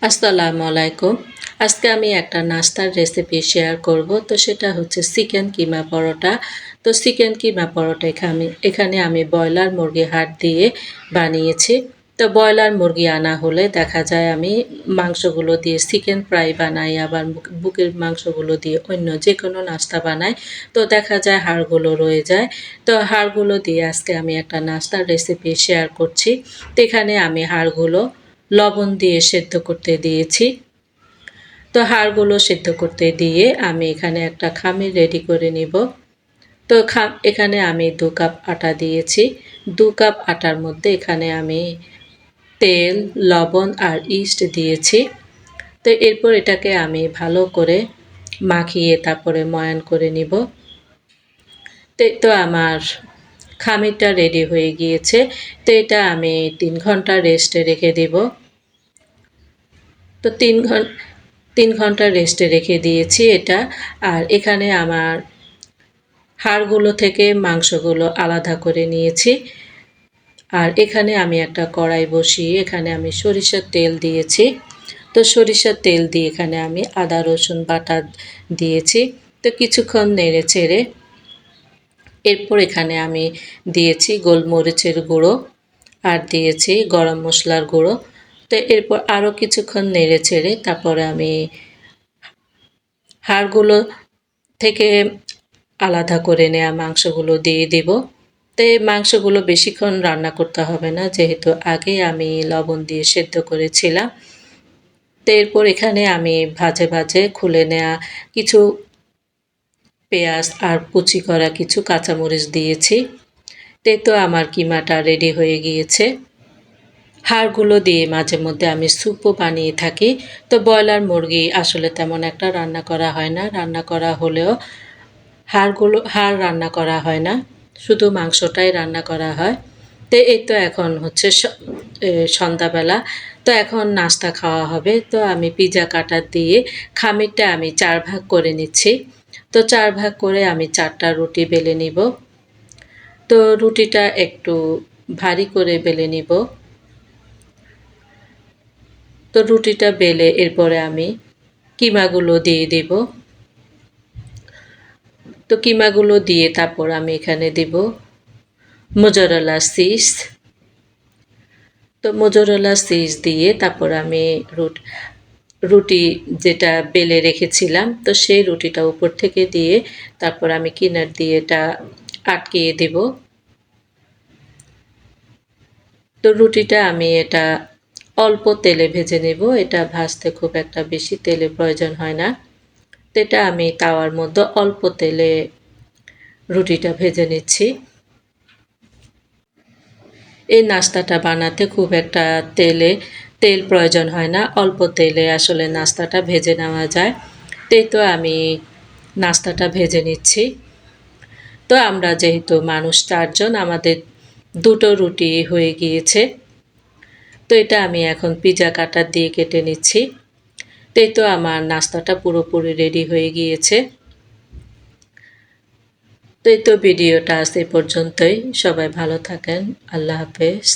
আসসালামু আলাইকুম। আজকে আমি একটা নাস্তার রেসিপি শেয়ার করব। তো সেটা হচ্ছে চিকেন কিমা পরোটা। তো চিকেন কিমা পরোটা এখানে আমি ব্রয়লার মুরগি হাড় দিয়ে বানিয়েছি। তো ব্রয়লার মুরগি আনা হলে দেখা যায় আমি মাংসগুলো দিয়ে চিকেন ফ্রাই বানাই, আবার বুকের মাংসগুলো দিয়ে অন্য যে কোনো নাস্তা বানাই। তো দেখা যায় হাড়গুলো রয়ে যায়। তো হাড়গুলো দিয়ে আজকে আমি একটা নাস্তার রেসিপি শেয়ার করছি। তো এখানে আমি হাড়গুলো লবণ দিয়ে সেদ্ধ করতে দিয়েছি। তো হাড়গুলো সেদ্ধ করতে দিয়ে আমি এখানে একটা খামির রেডি করে নিব। তো এখানে আমি 2 কাপ আটা দিয়েছি। 2 কাপ আটার মধ্যে এখানে আমি তেল, লবণ আর ইস্ট দিয়েছি। তো এরপর এটাকে আমি ভালো করে মাখিয়ে তারপরে ময়ান করে নিব। তো আমার খামিরটা রেডি হয়ে গিয়েছে। তো এটা আমি 3 ঘন্টা রেস্টে রেখে দেব। তো 3 ঘন্টা রেস্টে রেখে দিয়েছি এটা। আর এখানে আমার হাড়গুলো থেকে মাংসগুলো আলাদা করে নিয়েছি। আর এখানে আমি একটা কড়াই বসিয়ে এখানে আমি সরিষার তেল দিয়েছি। তো সরিষার তেল দিয়ে এখানে আমি আদা রসুন বাটা দিয়েছি। তো কিছুক্ষণ নেড়ে চেড়ে এরপর এখানে আমি দিয়েছি গোলমরিচের গুঁড়ো আর দিয়েছি গরম মশলার গুঁড়ো। তো এরপর আরও কিছুক্ষণ নেড়ে চেড়ে তারপরে আমি হাড়গুলো থেকে আলাদা করে নেওয়া মাংসগুলো দিয়ে দেব। তো এই মাংসগুলো বেশিক্ষণ রান্না করতে হবে না, যেহেতু আগে আমি লবণ দিয়ে সেদ্ধ করেছিলাম। তো এরপর এখানে আমি ভাজে ভাজে খুলে নেওয়া কিছু পেঁয়াজ আর কুচি করা কিছু কাঁচামরিচ দিয়েছি। তো আমার কিমাটা রেডি হয়ে গিয়েছে। হাড়গুলো দিয়ে মাঝে মধ্যে আমি স্যুপও বানিয়ে থাকি। তো ব্রয়লার মুরগি আসলে তেমন একটা রান্না করা হয় না। রান্না করা হলেও হাড় রান্না করা হয় না, শুধু মাংসটাই রান্না করা হয়। তো এই তো এখন হচ্ছে সন্ধ্যাবেলা। তো এখন নাস্তা খাওয়া হবে। তো আমি পিৎজা কাটার দিয়ে খামিরটা আমি 4 ভাগ করে নিচ্ছি। তো 4 ভাগ করে আমি 4টা রুটি বেলে নিব। তো রুটিটা একটু ভারী করে বেলে নিব। তো রুটিটা বেলে এরপরে আমি কিমাগুলো দিয়ে দেব। তো কিমাগুলো দিয়ে তারপর আমি এখানে দেব মোজারেলা চিজ। তো মোজারেলা চিজ দিয়ে তারপর আমি রুটি যেটা বেলে রেখেছিলাম, তো সেই রুটিটা উপর থেকে দিয়ে তারপর আমি কিনার দিয়ে এটা আটকিয়ে দেব। তো রুটিটা আমি এটা অল্প তেলে ভেজে নেব। এটা ভাজতে খুব একটা বেশি তেলের প্রয়োজন হয় না। তো এটা আমি তাওয়ার মধ্যে অল্প তেলে রুটিটা ভেজে নিচ্ছি। এই নাস্তাটা বানাতে খুব একটা তেল প্রয়োজন হয় না, অল্প তেলে আসলে নাস্তাটা ভেজে নেওয়া যায়। তো আমি নাস্তাটা ভেজে নিচ্ছি। তো আমরা যেহেতু মানুষ 4 জন, আমাদের 2টো রুটি হয়ে গিয়েছে। তো এটা আমি এখন পিৎজা কাটার দিয়ে কেটে নিচ্ছি। তো আমার নাস্তাটা পুরোপুরি রেডি হয়ে গিয়েছে। তো ভিডিওটা আজ এই পর্যন্তই। সবাই ভালো থাকেন। আল্লাহ হাফেজ।